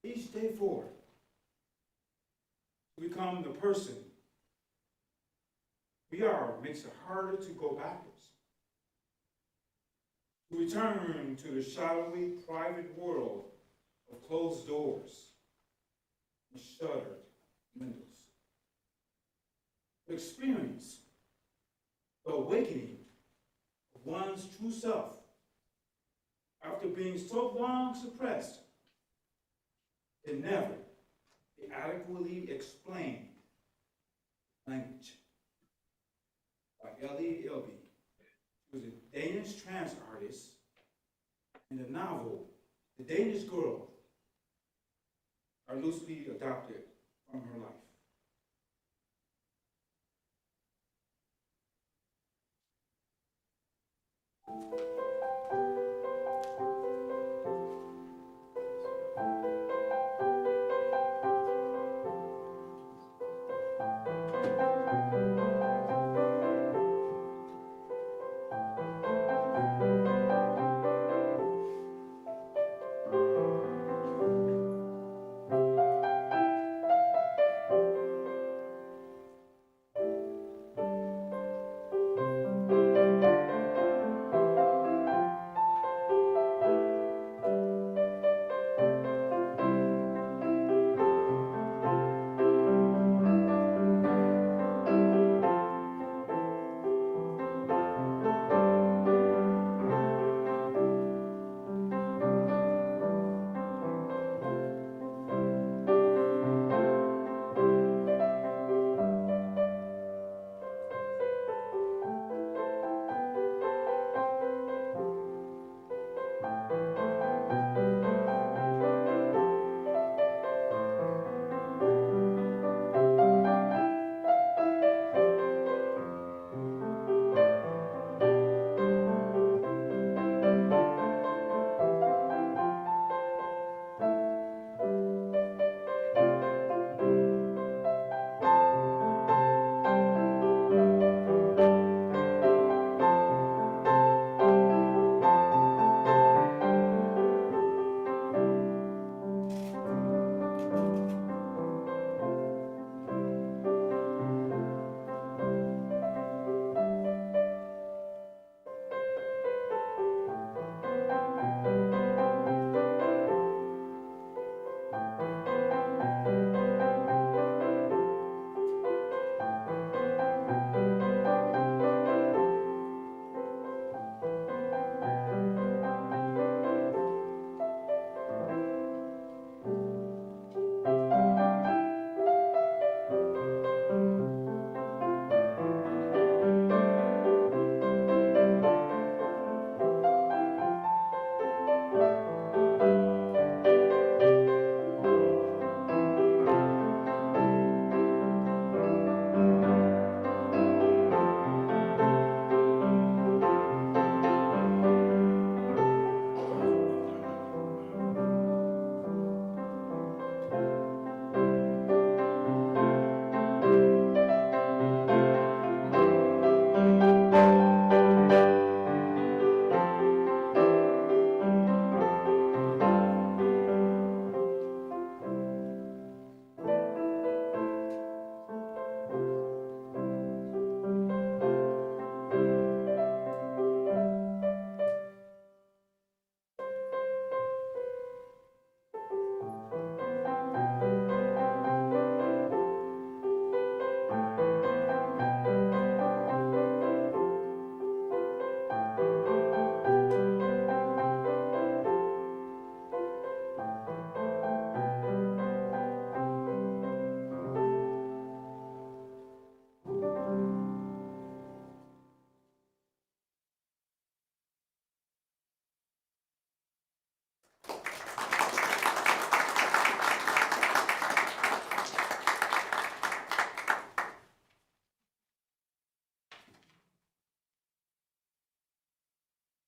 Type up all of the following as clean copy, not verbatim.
each day forward to become the person we are makes it harder to go backwards. To return to the shadowy, private world of closed doors and shuttered windows. To experience the awakening of one's true self after being so long suppressed can never be adequately explained in language. By Ellie Ilby. She was a Danish trans artist, and the novel, The Danish Girl, are loosely adopted from her life.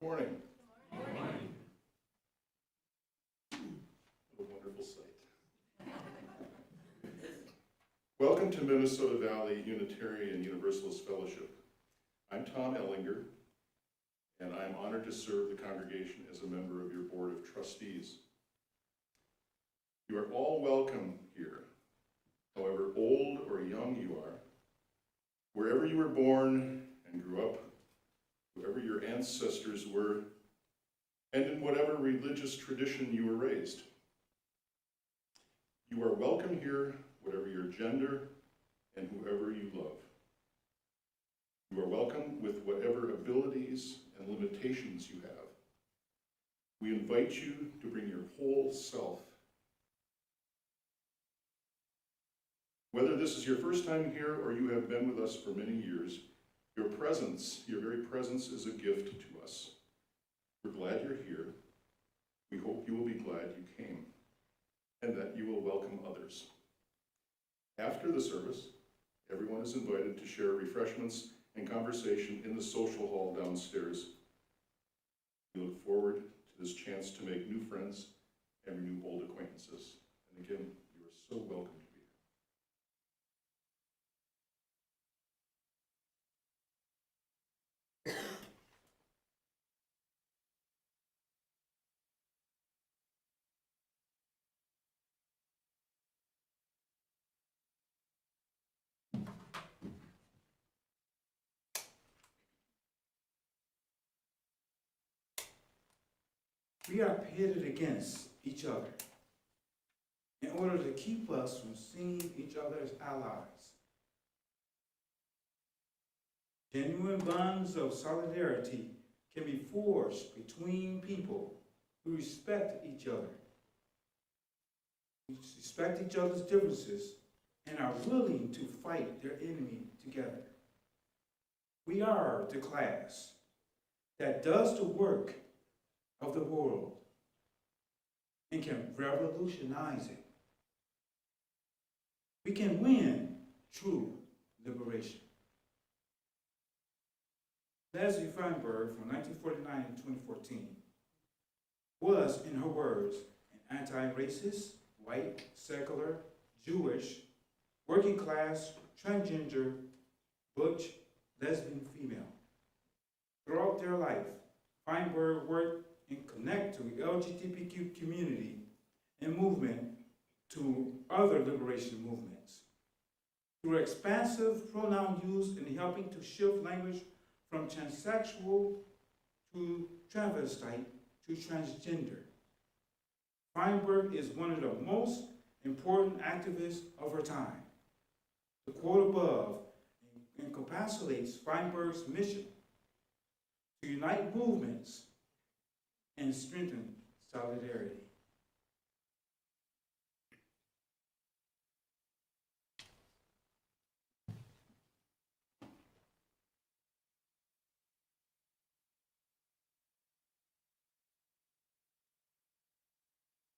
Morning. Good morning. What a wonderful sight. Welcome to Minnesota Valley Unitarian Universalist Fellowship. I'm Tom Ellinger, and I'm honored to serve the congregation as a member of your Board of Trustees. You are all welcome here, however old or young you are, wherever you were born and grew up, whoever your ancestors were, and in whatever religious tradition you were raised. You are welcome here, whatever your gender and whoever you love. You are welcome with whatever abilities and limitations you have. We invite you to bring your whole self. Whether this is your first time here or you have been with us for many years, your presence, your very presence, is a gift to us. We're glad you're here. We hope you will be glad you came and that you will welcome others. After the service, everyone is invited to share refreshments and conversation in the social hall downstairs. We look forward to this chance to make new friends and renew old acquaintances. And again, you are so welcome to be here. We are pitted against each other in order to keep us from seeing each other as allies. Genuine bonds of solidarity can be forged between people who respect each other, who respect each other's differences, and are willing to fight their enemy together. We are the class that does the work of the world and can revolutionize it. We can win true liberation. Leslie Feinberg, from 1949 to 2014, was, in her words, an anti-racist, white, secular, Jewish, working class, transgender, butch, lesbian female. Throughout their life, Feinberg worked and connect to the LGBTQ community and movement to other liberation movements. Through expansive pronoun use and helping to shift language from transsexual to transvestite to transgender. Feinberg is one of the most important activists of her time. The quote above encapsulates Feinberg's mission to unite movements and strengthen solidarity.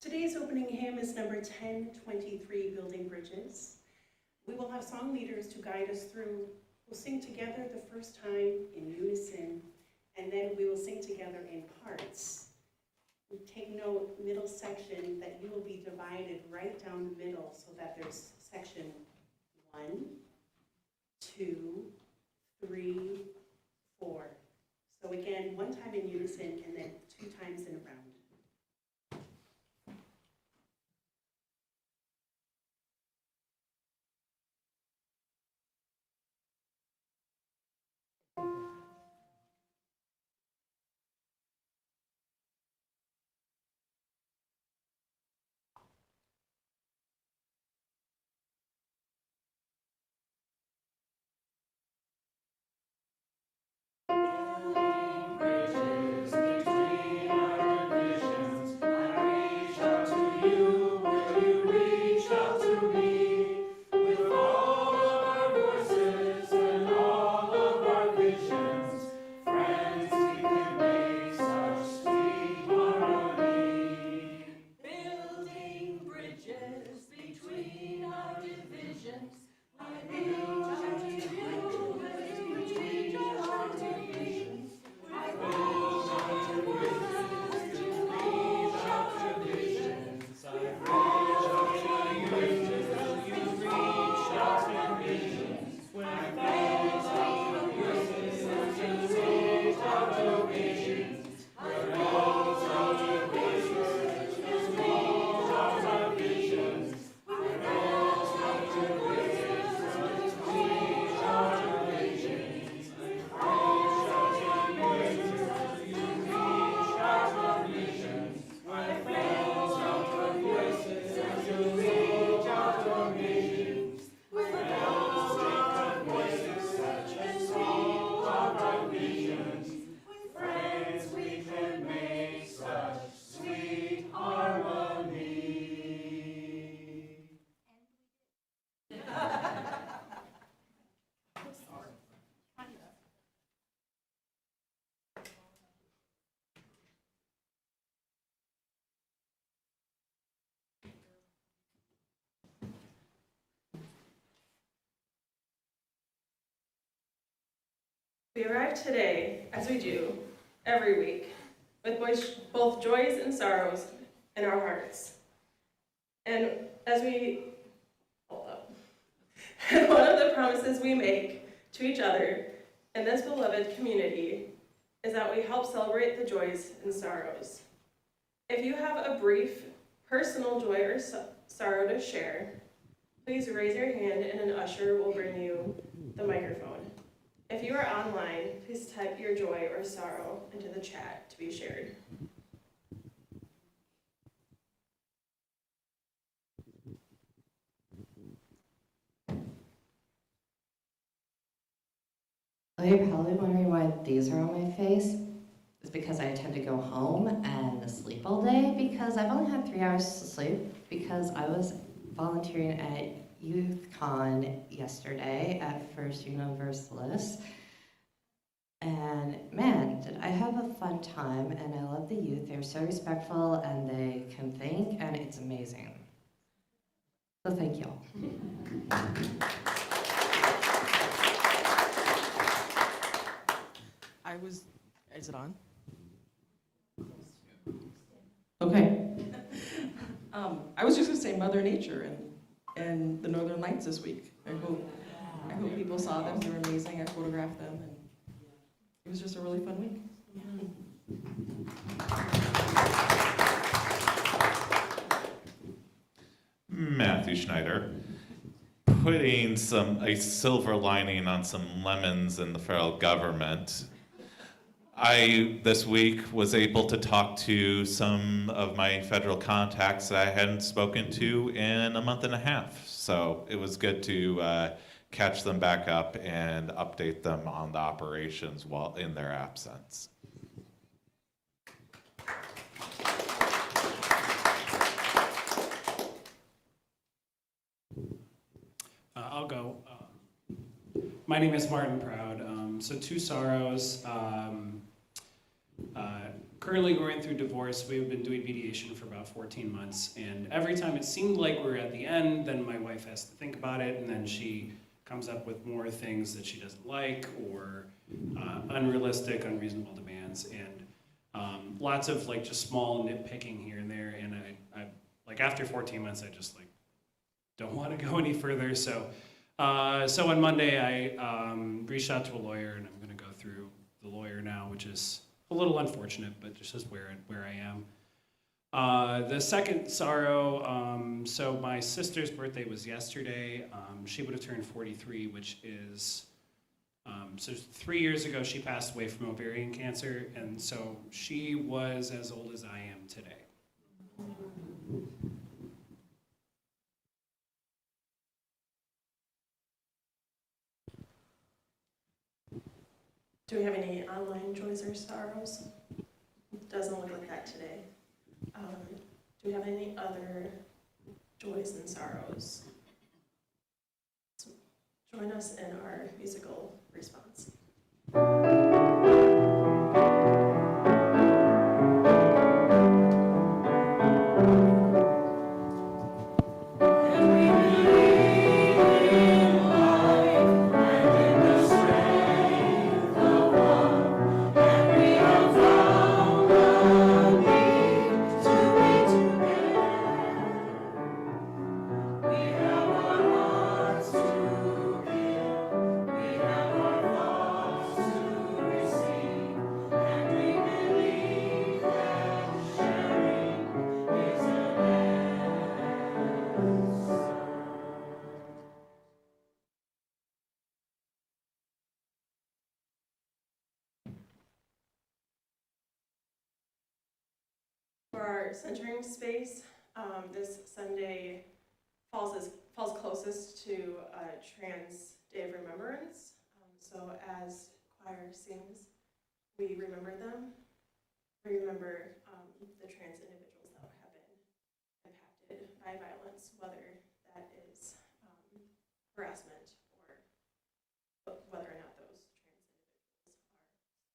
Today's opening hymn is number 1023, Building Bridges. We will have song leaders to guide us through. We'll sing together the first time in unison, and then we will sing together in parts. Take note, middle section, that you will be divided right down the middle so that there's section 1, 2, 3, 4. So again, one time in unison and then 2 times in a round. Bridges between our We arrive today, as we do every week, with both joys and sorrows in our hearts. And as we, hold up, and one of the promises we make to each other in this beloved community is that we help celebrate the joys and sorrows. If you have a brief personal joy or sorrow to share, please raise your hand and an usher will bring you the microphone. If you are online, please type your joy or sorrow into the chat to be shared. Oh, you're probably wondering why these are on my face. It's because I tend to go home and sleep all day because I've only had 3 hours to sleep because I was volunteering at YouthCon yesterday at First Universalist. And man, did I have a fun time, and I love the youth. They're so respectful and they can think, and it's amazing. So thank you. Is it on? Okay. I was just gonna say Mother Nature and the Northern Lights this week. I hope people saw them. They were amazing. I photographed them, and it was just a really fun week. Matthew Schneider, putting a silver lining on some lemons in the federal government. I, this week, was able to talk to some of my federal contacts that I hadn't spoken to in a month and a half. So it was good to catch them back up and update them on the operations while in their absence. I'll go. My name is Martin Proud. So two sorrows. Currently going through divorce. We've been doing mediation for about 14 months, and every time it seemed like we're at the end, then my wife has to think about it, and then she comes up with more things that she doesn't like or unrealistic, unreasonable demands, and lots of like just small nitpicking here and there. And I like after 14 months, I just like don't want to go any further. So on Monday, I reached out to a lawyer, and I'm going to go through the lawyer now, which is a little unfortunate, but just is where I am. The second sorrow, so my sister's birthday was yesterday. She would have turned 43, which is, so 3 years ago she passed away from ovarian cancer, and so she was as old as I am today. Do we have any online joys or sorrows? Doesn't look like that today. Do we have any other joys and sorrows? So join us in our musical response. For our centering space, this Sunday falls closest to Trans Day of Remembrance. So as choir sings, we remember them. We remember the trans individuals that have been impacted by violence, whether that is harassment or whether or not those trans individuals are.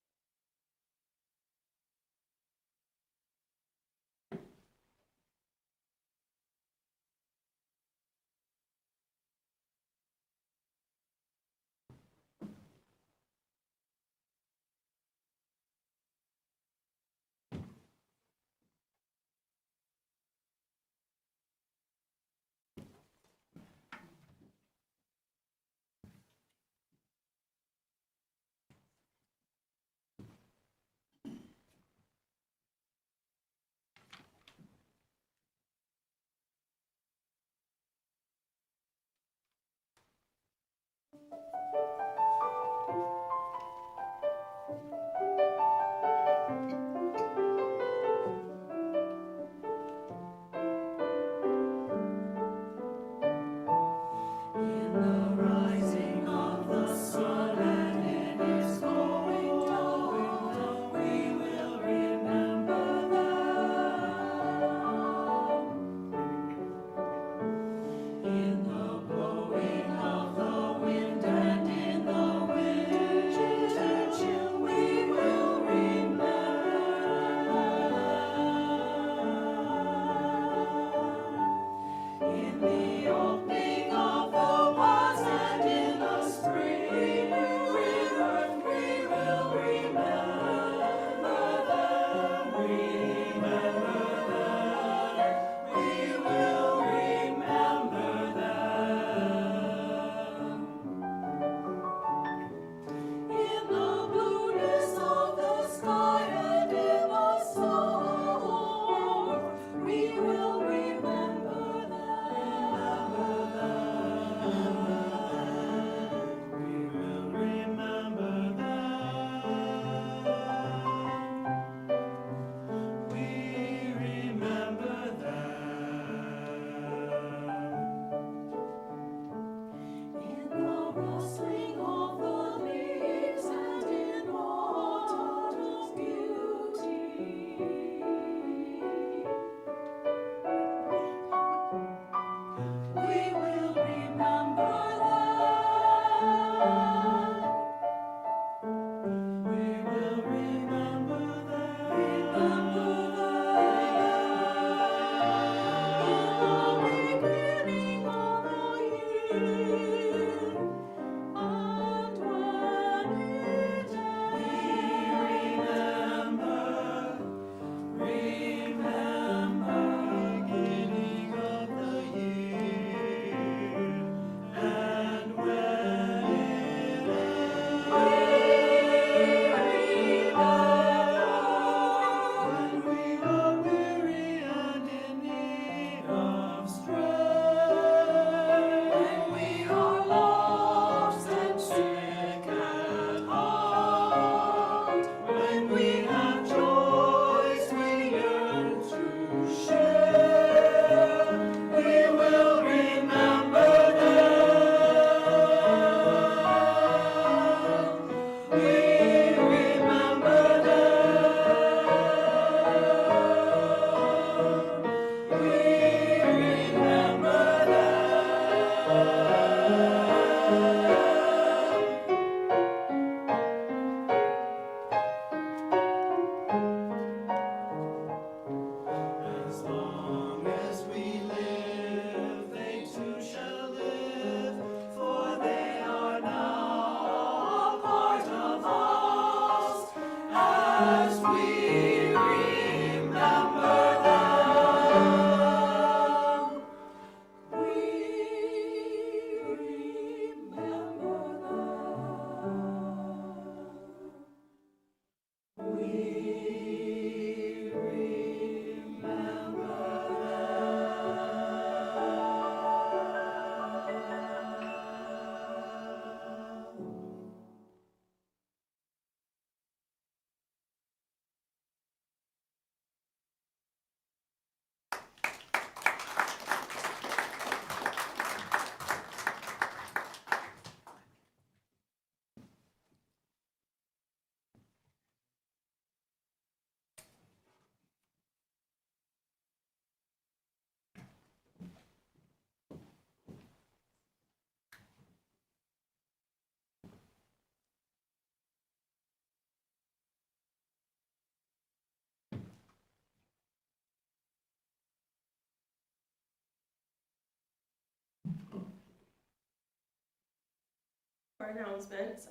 For announcements,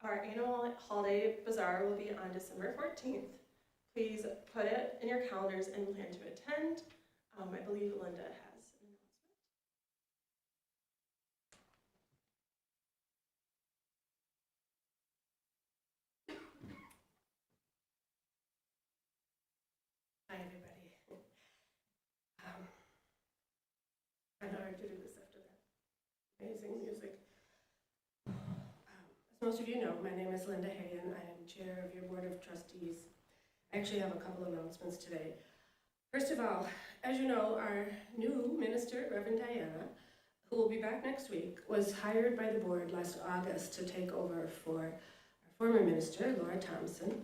our annual holiday bazaar will be on December 14th. Please put it in your calendars and plan to attend. I believe Linda has an announcement. Hi, everybody. Kind of hard to do this after that amazing music. As most of you know, my name is Linda Hayen. I am chair of your board of trustees. I actually have a couple announcements today. First of all, as you know, our new minister, Reverend Diana, who will be back next week, was hired by the board last August to take over for our former minister, Laura Thompson.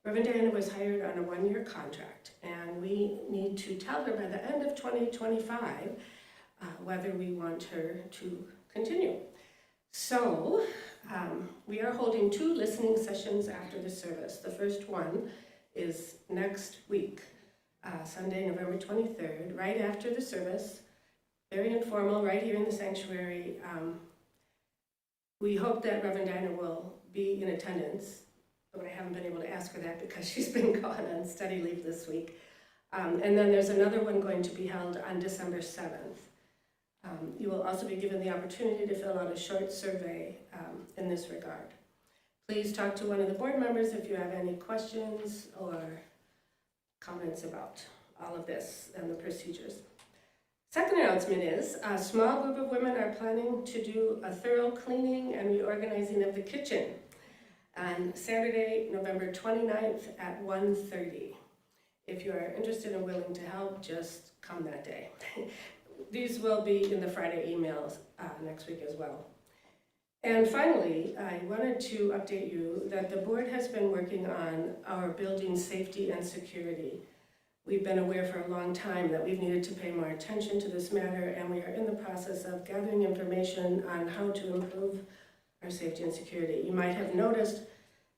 Reverend Diana was hired on a one-year contract, and we need to tell her by the end of 2025 whether we want her to continue. So we are holding 2 listening sessions after the service. The first one is next week, Sunday, November 23rd, right after the service. Very informal, right here in the sanctuary. We hope that Reverend Diana will be in attendance, but I haven't been able to ask her that because she's been gone on study leave this week. And then there's another one going to be held on December 7th. You will also be given the opportunity to fill out a short survey in this regard. Please talk to one of the board members if you have any questions or comments about all of this and the procedures. Second announcement is a small group of women are planning to do a thorough cleaning and reorganizing of the kitchen on Saturday, November 29th at 1:30. If you are interested and willing to help, just come that day. These will be in the Friday emails next week as well. And finally, I wanted to update you that the board has been working on our building safety and security. We've been aware for a long time that we've needed to pay more attention to this matter, and we are in the process of gathering information on how to improve our safety and security. You might have noticed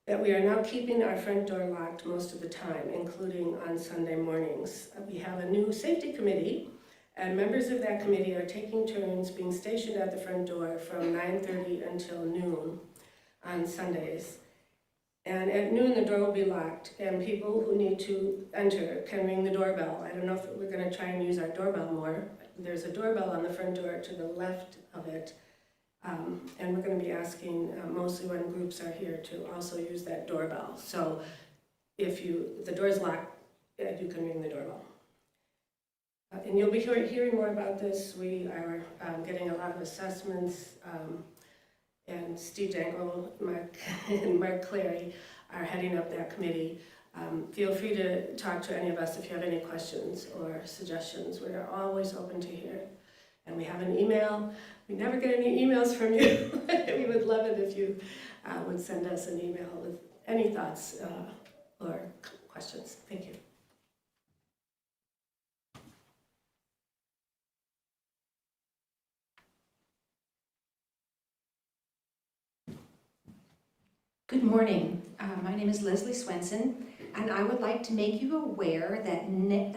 that we are now keeping our front door locked most of the time, including on Sunday mornings. We have a new safety committee, and members of that committee are taking turns being stationed at the front door from 9:30 until noon on Sundays. And at noon, the door will be locked, and people who need to enter can ring the doorbell. I don't know if we're going to try and use our doorbell more. There's a doorbell on the front door to the left of it, and we're going to be asking, mostly when groups are here, to also use that doorbell. So if the door is locked, you can ring the doorbell. And you'll be hearing more about this. We are getting a lot of assessments, and Steve Dangle, and Mark Clary are heading up that committee. Feel free to talk to any of us if you have any questions or suggestions. We are always open to hear. And we have an email. We never get any emails from you. We would love it if you would send us an email with any thoughts or questions. Thank you. Good morning. My name is Leslie Swenson, and I would like to make you aware that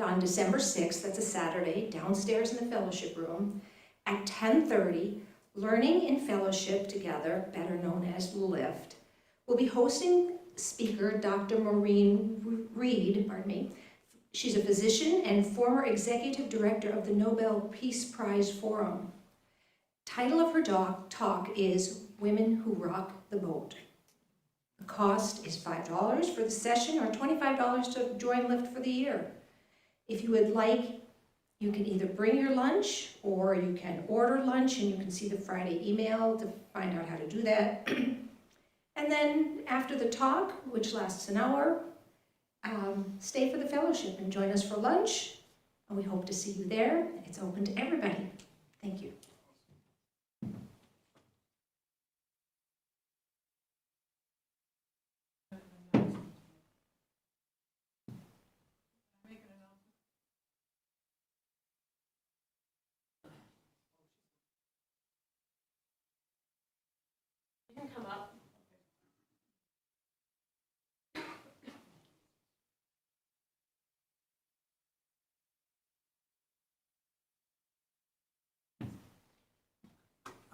on December 6th, that's a Saturday, downstairs in the fellowship room, at 10:30, Learning in Fellowship Together, better known as LIFT, will be hosting speaker Dr. Maureen Reed, She's a physician and former executive director of the Nobel Peace Prize Forum. Title of her talk is Women Who Rock the Boat. The cost is $5 for the session or $25 to join LIFT for the year. If you would like, you can either bring your lunch or you can order lunch, and you can see the Friday email to find out how to do that. And then after the talk, which lasts an hour, stay for the fellowship and join us for lunch. And we hope to see you there. It's open to everybody. Thank you. You can come up.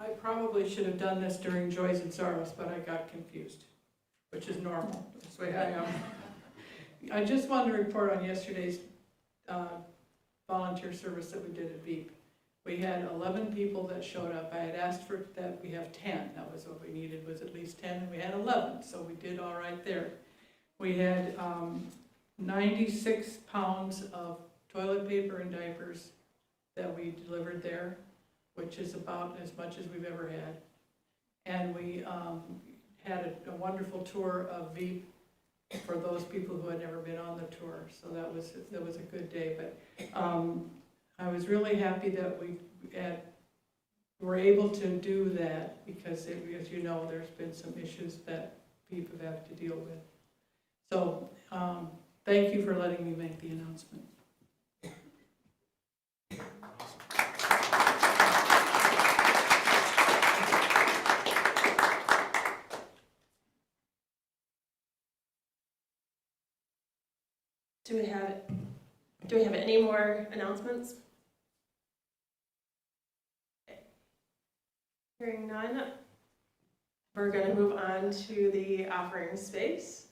I probably should have done this during Joys and Sorrows, but I got confused, which is normal. That's the way I am. I just wanted to report on yesterday's volunteer service that we did at VEEP. We had 11 people that showed up. I had asked for that we have 10. That was what we needed, was at least 10, and we had 11, so we did all right there. We had 96 pounds of toilet paper and diapers that we delivered there, which is about as much as we've ever had. And we had a wonderful tour of VEEP for those people who had never been on the tour. So that was a good day. But I was really happy that we were able to do that because, as you know, there's been some issues that people have had to deal with. So thank you for letting me make the announcement. Do we have any more announcements? Okay. Hearing none, we're going to move on to the offering space.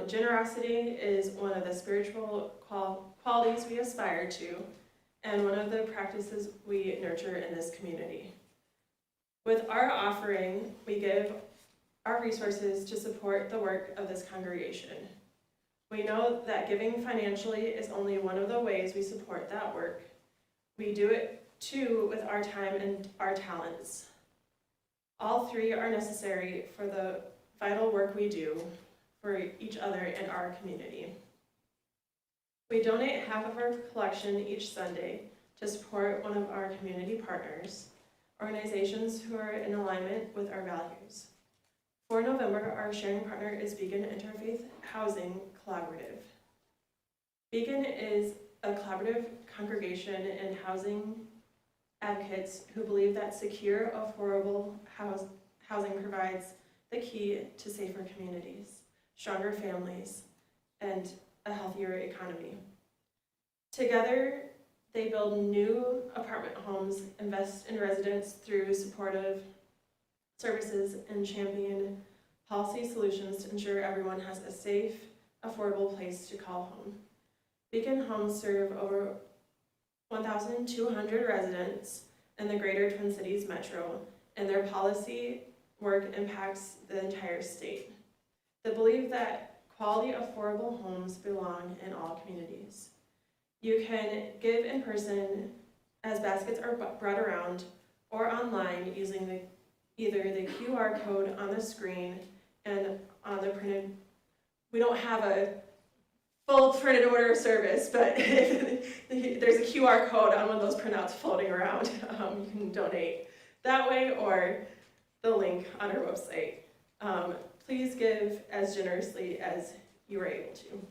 Generosity is one of the spiritual qualities we aspire to, and one of the practices we nurture in this community. With our offering, we give our resources to support the work of this congregation. We know that giving financially is only one of the ways we support that work. We do it too with our time and our talents. All three are necessary for the vital work we do for each other and our community. We donate half of our collection each Sunday to support one of our community partners, organizations who are in alignment with our values. For November, our sharing partner is Beacon Interfaith Housing Collaborative. Beacon is a collaborative congregation and housing advocates who believe that secure, affordable housing provides the key to safer communities, stronger families, and a healthier economy. Together, they build new apartment homes, invest in residents through supportive services, and champion policy solutions to ensure everyone has a safe, affordable place to call home. Beacon Homes serve over 1,200 residents in the greater Twin Cities metro, and their policy work impacts the entire state. They believe that quality, affordable homes belong in all communities. You can give in person as baskets are brought around, or online using either the QR code on the screen and on the printed. We don't have a full printed order service, but if there's a QR code on one of those printouts floating around. You can donate that way, or the link on our website. Please give as generously as you are able to.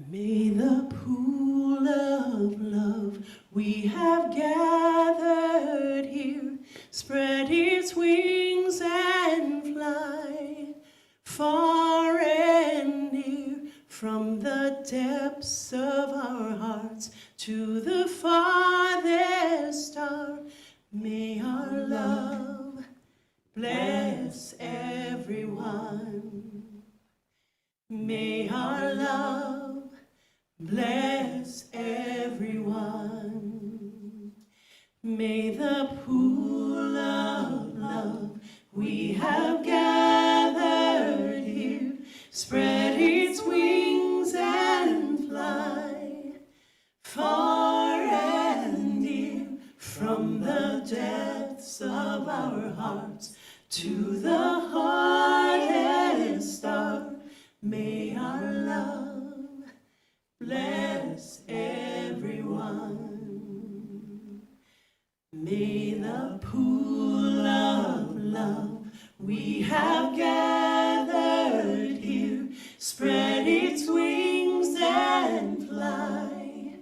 May the pool of love we have gathered here spread its wings and fly far and near, from the depths of our hearts to the farthest star. May our love bless everyone. May our love bless everyone. May the pool of love we have gathered here spread its wings and fly far and near, from the depths of our hearts to the farthest star. May our love bless everyone. May the pool of love we have gathered here spread its wings and fly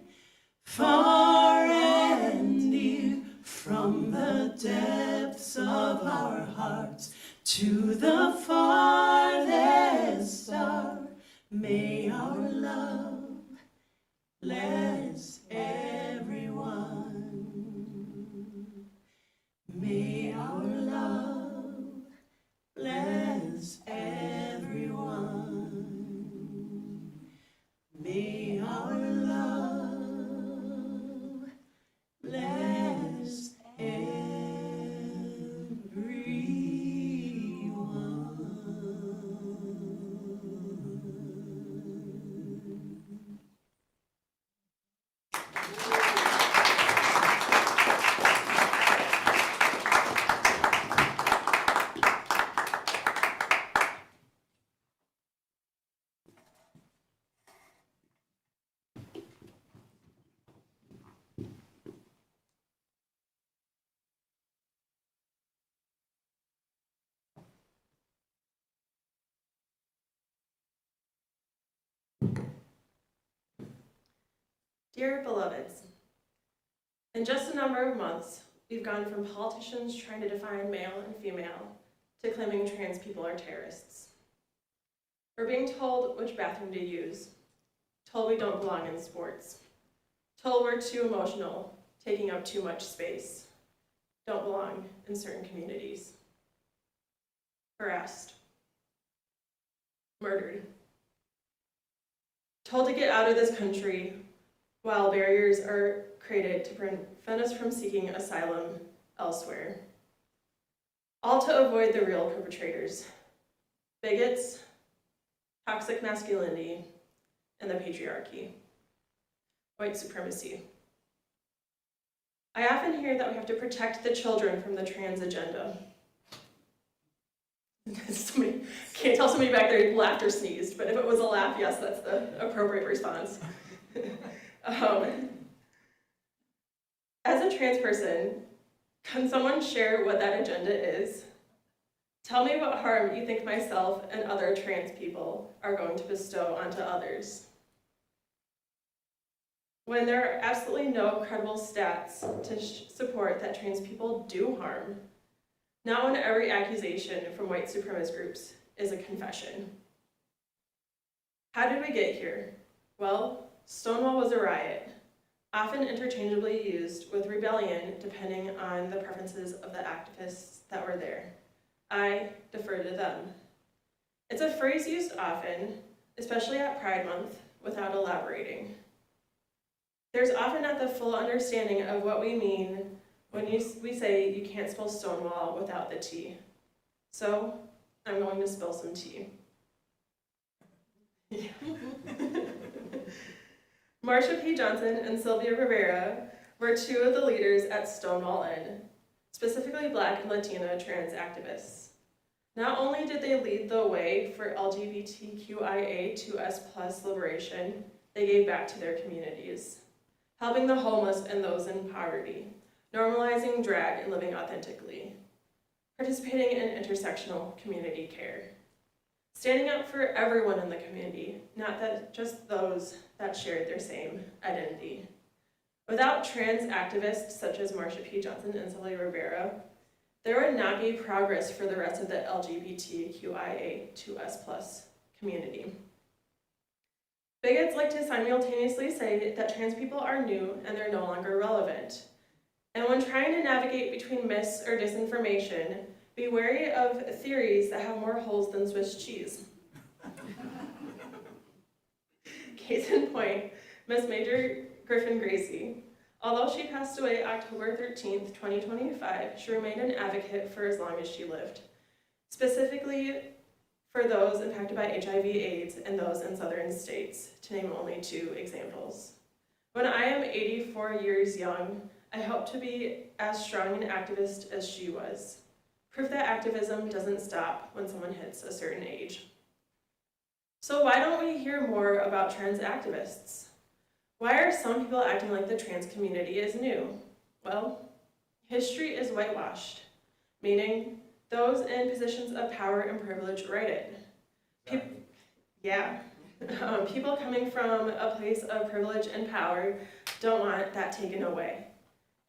far and near, from the depths of our hearts to the farthest star. May our love bless everyone. May our love bless everyone. May our love bless everyone. Dear beloveds, in just a number of months, we've gone from politicians trying to define male and female to claiming trans people are terrorists. We're being told which bathroom to use, told we don't belong in sports, told we're too emotional, taking up too much space, don't belong in certain communities, harassed, murdered, told to get out of this country while barriers are created to prevent us from seeking asylum elsewhere. All to avoid the real perpetrators, bigots, toxic masculinity, and the patriarchy, white supremacy. I often hear that we have to protect the children from the trans agenda. Somebody, can't tell somebody back there laughed or sneezed, but if it was a laugh, yes, that's the appropriate response. As a trans person, can someone share what that agenda is? Tell me what harm you think myself and other trans people are going to bestow onto others. When there are absolutely no credible stats to support that trans people do harm, not when every accusation from white supremacist groups is a confession. How did we get here? Well, Stonewall was a riot, often interchangeably used with rebellion depending on the preferences of the activists that were there. I defer to them. It's a phrase used often, especially at Pride Month, without elaborating. There's often not the full understanding of what we mean when we say you can't spell Stonewall without the T. So I'm going to spill some tea. Marsha P. Johnson and Sylvia Rivera were two of the leaders at Stonewall Inn, specifically Black and Latina trans activists. Not only did they lead the way for LGBTQIA2S+ liberation, they gave back to their communities, helping the homeless and those in poverty, normalizing drag and living authentically, participating in intersectional community care, standing up for everyone in the community, not that just those that shared their same identity. Without trans activists such as Marsha P. Johnson and Sylvia Rivera, there would not be progress for the rest of the LGBTQIA2S+ community. Bigots like to simultaneously say that trans people are new and they're no longer relevant. And when trying to navigate between myths or disinformation, be wary of theories that have more holes than Swiss cheese. Case in point, Miss Major Griffin Gracie. Although she passed away October 13th, 2025, she remained an advocate for as long as she lived, specifically for those impacted by HIV/AIDS and those in southern states, to name only two examples. When I am 84 years young, I hope to be as strong an activist as she was. Proof that activism doesn't stop when someone hits a certain age. So why don't we hear more about trans activists? Why are some people acting like the trans community is new? Well, History is whitewashed, meaning those in positions of power and privilege write it. People coming from a place of privilege and power don't want that taken away.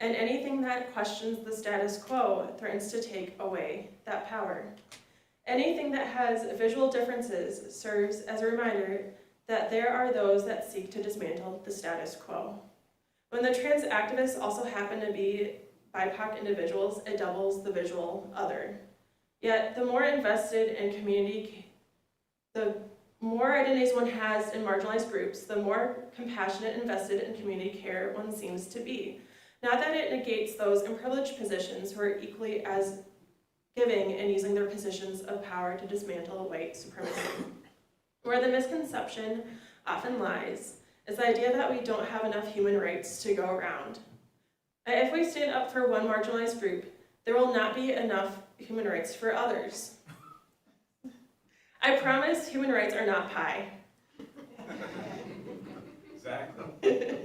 And anything that questions the status quo threatens to take away that power. Anything that has visual differences serves as a reminder that there are those that seek to dismantle the status quo. When the trans activists also happen to be BIPOC individuals, it doubles the visual other. Yet, the more invested in community, the more identities one has in marginalized groups, the more compassionate and invested in community care one seems to be. Not that it negates those in privileged positions who are equally as giving and using their positions of power to dismantle white supremacy. Where the misconception often lies is the idea that we don't have enough human rights to go around. If we stand up for one marginalized group, there will not be enough human rights for others. I promise human rights are not pie. Exactly.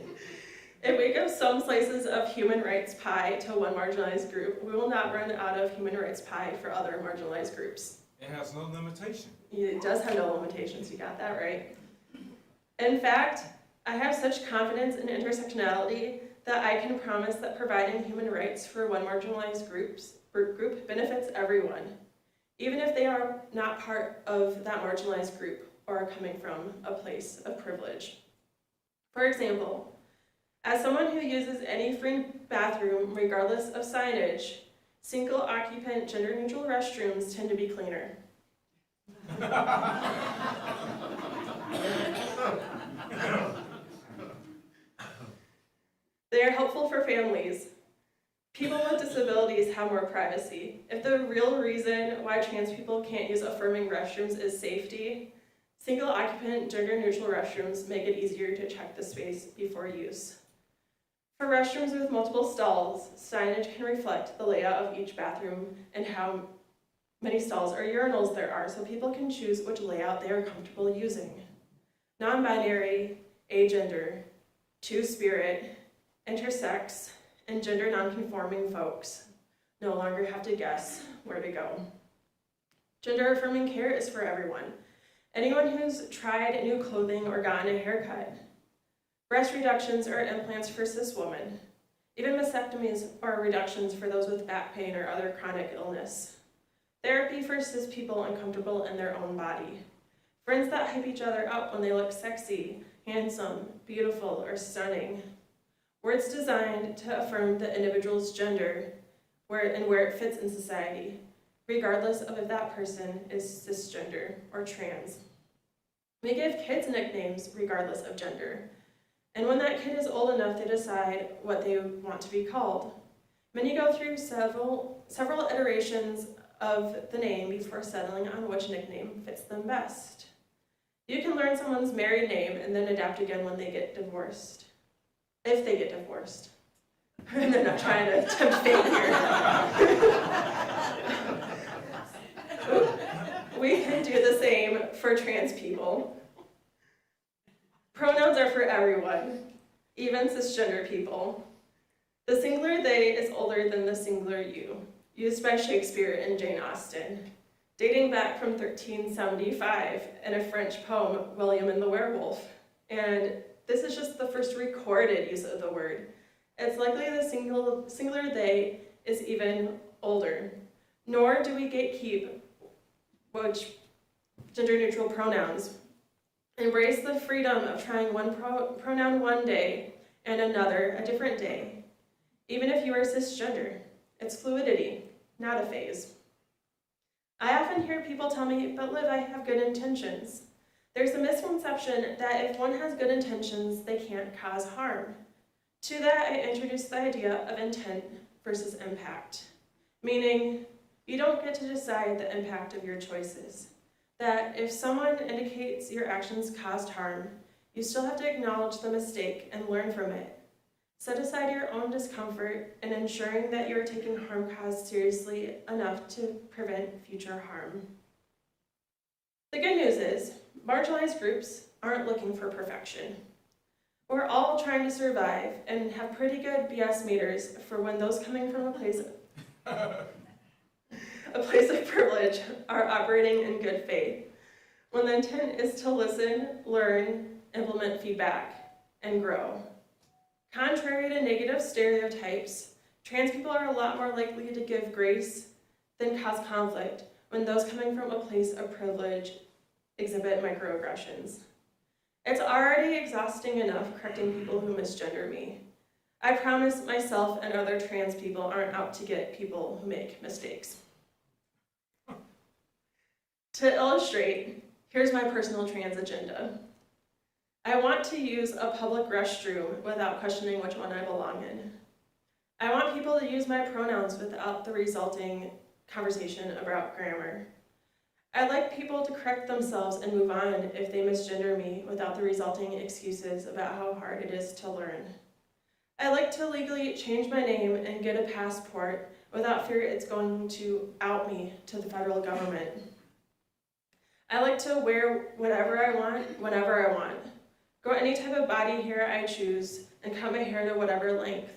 If we give some slices of human rights pie to one marginalized group, we will not run out of human rights pie for other marginalized groups. It has no limitation. It does have no limitations, you got that right. In fact, I have such confidence in intersectionality that I can promise that providing human rights for one marginalized group benefits everyone, even if they are not part of that marginalized group or are coming from a place of privilege. For example, as someone who uses any free bathroom, regardless of signage, single-occupant, gender-neutral restrooms tend to be cleaner. They are helpful for families. People with disabilities have more privacy. If the real reason why trans people can't use affirming restrooms is safety, single-occupant, gender-neutral restrooms make it easier to check the space before use. For restrooms with multiple stalls, signage can reflect the layout of each bathroom and how many stalls or urinals there are, so people can choose which layout they are comfortable using. Non-binary, agender, two-spirit, intersex, and gender non-conforming folks no longer have to guess where to go. Gender-affirming care is for everyone. Anyone who's tried new clothing or gotten a haircut. Breast reductions or implants for cis women. Even mastectomies or reductions for those with back pain or other chronic illness. Therapy for cis people uncomfortable in their own body. Friends that hype each other up when they look sexy, handsome, beautiful, or stunning. Words designed to affirm the individual's gender where it fits in society, regardless of if that person is cisgender or trans. We give kids nicknames regardless of gender. And when that kid is old enough to decide what they want to be called, many go through several iterations of the name before settling on which nickname fits them best. You can learn someone's married name and then adapt again when they get divorced. If they get divorced. And they're not trying to tempt fate here. We can do the same for trans people. Pronouns are for everyone, even cisgender people. The singular they is older than the singular you, used by Shakespeare and Jane Austen, dating back from 1375 in a French poem, William and the Werewolf. And this is just the first recorded use of the word. It's likely the singular they is even older. Nor do we gatekeep which gender-neutral pronouns. Embrace the freedom of trying one pronoun one day and another a different day. Even if you are cisgender, it's fluidity, not a phase. I often hear people tell me, but Liv, I have good intentions. There's a misconception that if one has good intentions, they can't cause harm. To that, I introduce the idea of intent versus impact, meaning you don't get to decide the impact of your choices. That if someone indicates your actions caused harm, you still have to acknowledge the mistake and learn from it. Set aside your own discomfort in ensuring that you're taking harm caused seriously enough to prevent future harm. The good news is, marginalized groups aren't looking for perfection. We're all trying to survive and have pretty good BS meters for when those coming from a place of privilege are operating in good faith, when the intent is to listen, learn, implement feedback, and grow. Contrary to negative stereotypes, trans people are a lot more likely to give grace than cause conflict when those coming from a place of privilege exhibit microaggressions. It's already exhausting enough correcting people who misgender me. I promise myself and other trans people aren't out to get people who make mistakes. To illustrate, here's my personal trans agenda. I want to use a public restroom without questioning which one I belong in. I want people to use my pronouns without the resulting conversation about grammar. I'd like people to correct themselves and move on if they misgender me without the resulting excuses about how hard it is to learn. I'd like to legally change my name and get a passport without fear it's going to out me to the federal government. I like to wear whatever I want, whenever I want, grow any type of body hair I choose, and cut my hair to whatever length,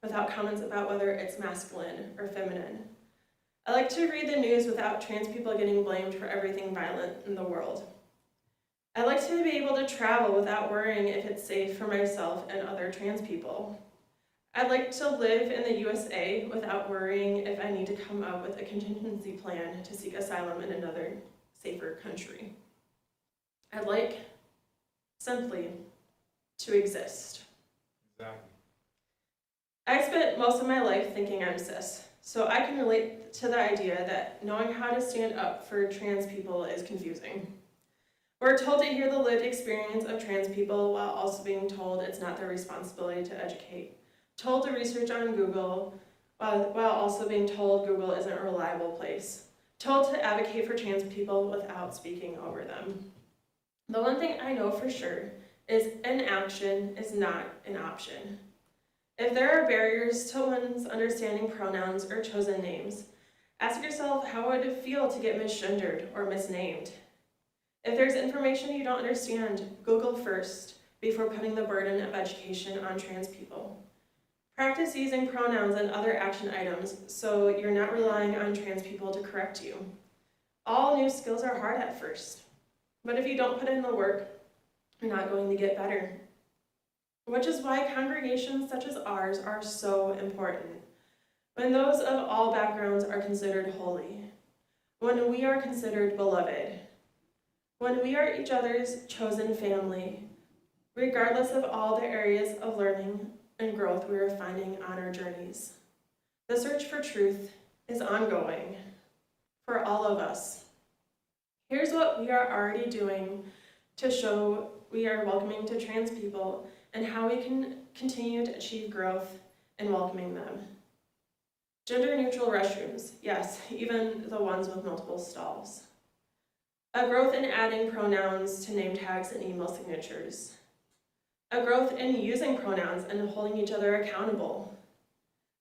without comments about whether it's masculine or feminine. I like to read the news without trans people getting blamed for everything violent in the world. I like to be able to travel without worrying if it's safe for myself and other trans people. I'd like to live in the USA without worrying if I need to come up with a contingency plan to seek asylum in another safer country. I'd like simply to exist. Exactly. I spent most of my life thinking I'm cis, so I can relate to the idea that knowing how to stand up for trans people is confusing. We're told to hear the lived experience of trans people while also being told it's not their responsibility to educate. Told to research on Google while also being told Google isn't a reliable place. Told to advocate for trans people without speaking over them. The one thing I know for sure is inaction is not an option. If there are barriers to one's understanding pronouns or chosen names, ask yourself how it would feel to get misgendered or misnamed. If there's information you don't understand, Google first before putting the burden of education on trans people. Practice using pronouns and other action items so you're not relying on trans people to correct you. All new skills are hard at first, but if you don't put in the work, you're not going to get better. Which is why congregations such as ours are so important. When those of all backgrounds are considered holy, when we are considered beloved, when we are each other's chosen family, regardless of all the areas of learning and growth we are finding on our journeys. The search for truth is ongoing for all of us. Here's what we are already doing to show we are welcoming to trans people and how we can continue to achieve growth in welcoming them. Gender-neutral restrooms, yes, even the ones with multiple stalls. A growth in adding pronouns to name tags and email signatures. A growth in using pronouns and holding each other accountable.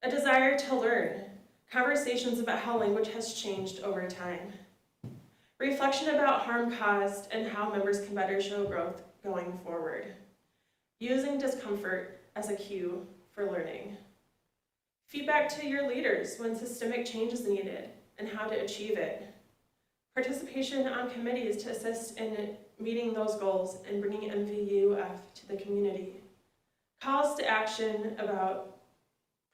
A desire to learn, conversations about how language has changed over time. Reflection about harm caused and how members can better show growth going forward. Using discomfort as a cue for learning. Feedback to your leaders when systemic change is needed and how to achieve it. Participation on committees to assist in meeting those goals and bringing MVUUF to the community. Calls to action about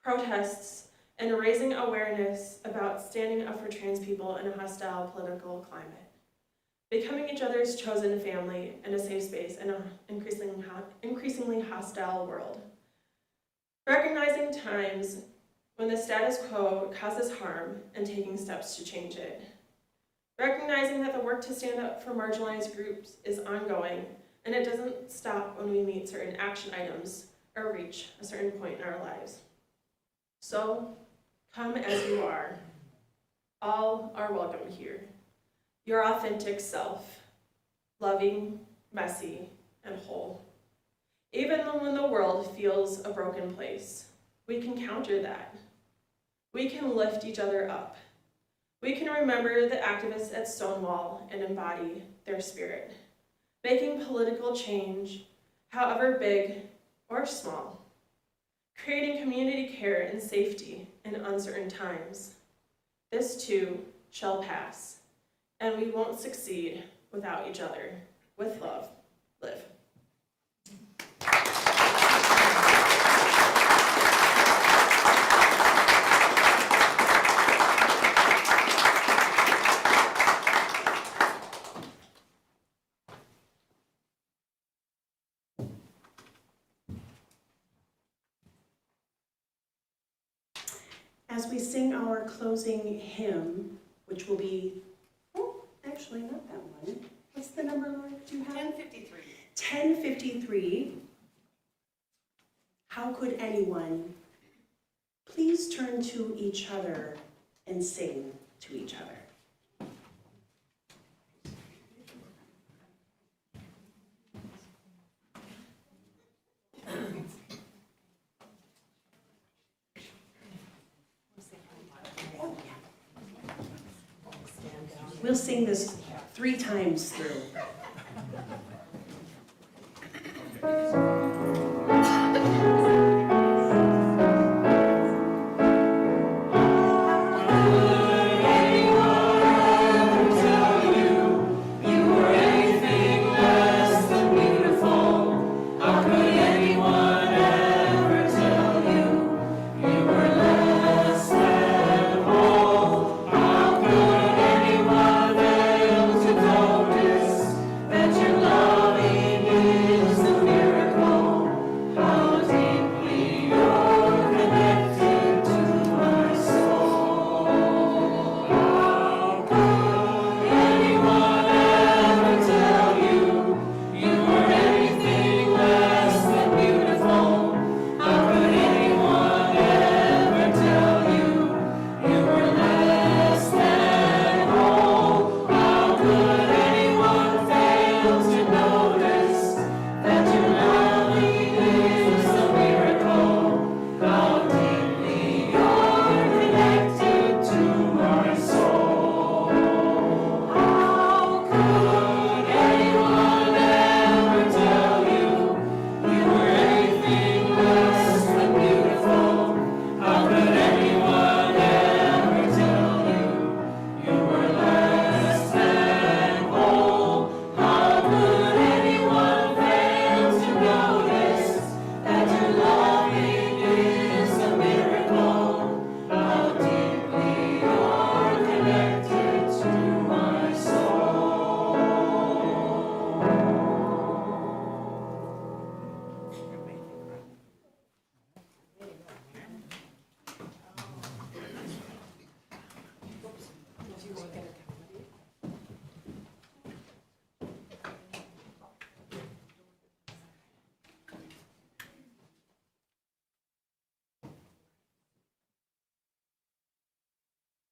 protests and raising awareness about standing up for trans people in a hostile political climate. Becoming each other's chosen family in a safe space in an increasingly hostile world. Recognizing times when the status quo causes harm and taking steps to change it. Recognizing that the work to stand up for marginalized groups is ongoing and it doesn't stop when we meet certain action items or reach a certain point in our lives. So, come as you are. All are welcome here. Your authentic self, loving, messy, and whole. Even when the world feels a broken place, we can counter that. We can lift each other up. We can remember the activists at Stonewall and embody their spirit. Making political change, however big, or small, creating community care and safety in uncertain times. This too shall pass, and we won't succeed without each other. With love, live. As we sing our closing hymn, which will be, oh, actually not that one. What's the number, Laura? Do you have? 10:53. 10:53. How could anyone please turn to each other and sing to each other? We'll sing this 3 times through.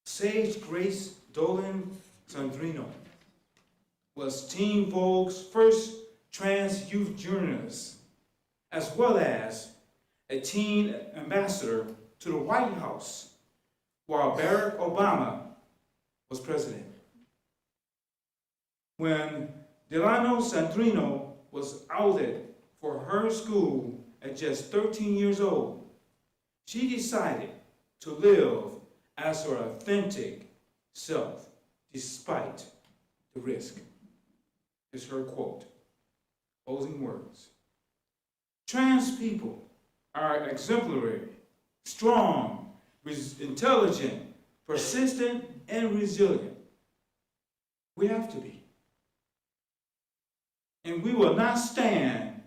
Sage Grace Dolan Sandrino was Teen Vogue's first trans youth journalist, as well as a teen ambassador to the White House while Barack Obama was president. When Delano Sandrino was outed for her school at just 13 years old, she decided to live as her authentic self despite the risk. Is her quote, closing words. Trans people are exemplary, strong, intelligent, persistent, and resilient. We have to be. And we will not stand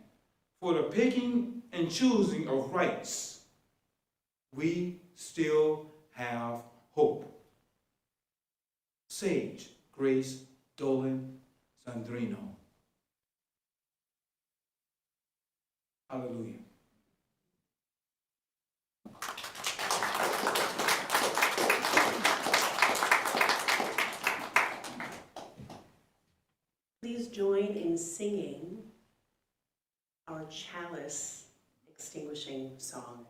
for the picking and choosing of rights. We still have hope. Sage Grace Dolan Sandrino. Hallelujah. Please join in singing our chalice extinguishing song.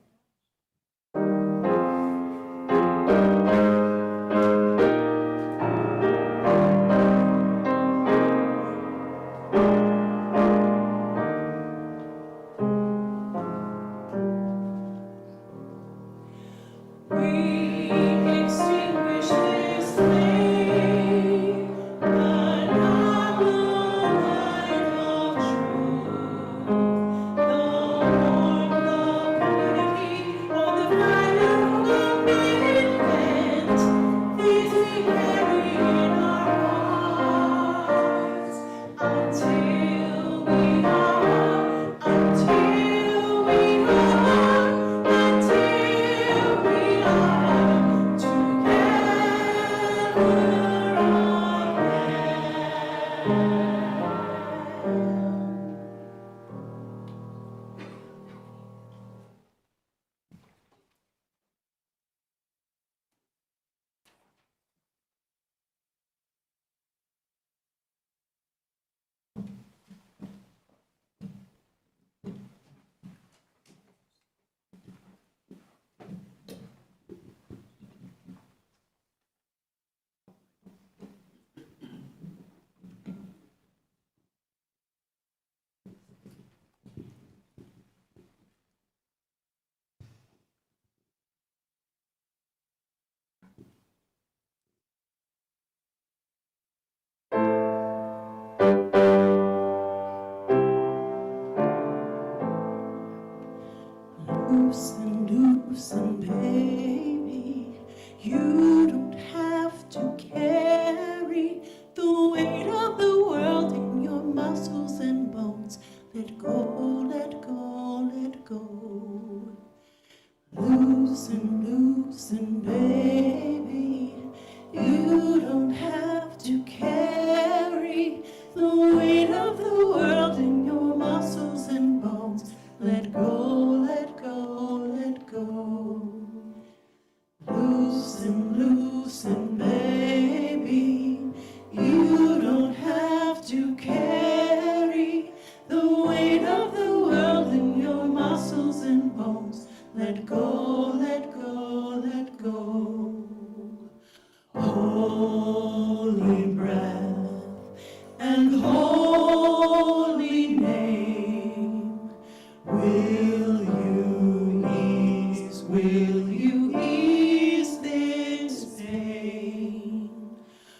loosen, baby. You don't have to carry the weight of the world in your muscles and bones. Let go, let go, let go. Loosen, baby. You don't have to carry the weight of the world in your muscles and bones. Let go, let go, let go. Loosen, baby. You don't have to carry the weight of the world in your muscles and bones. Let go, let go, let go. Holy breath and holy name, will you ease this pain?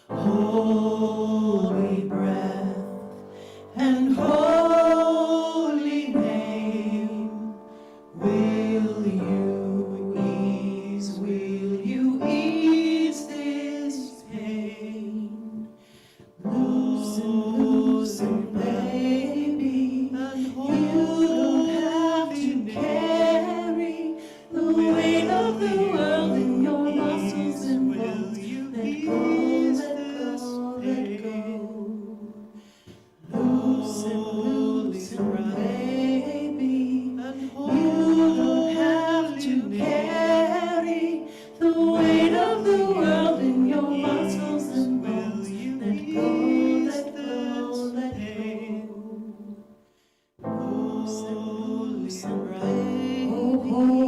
Holy breath and holy name, will you ease this pain? Loosen, baby, you don't have to carry the weight of the world in your muscles and bones. Let go, let go, let go. Loosen, baby, you don't have to carry the weight of the world in your muscles and bones. Let go, let go, let go. Loosen, baby.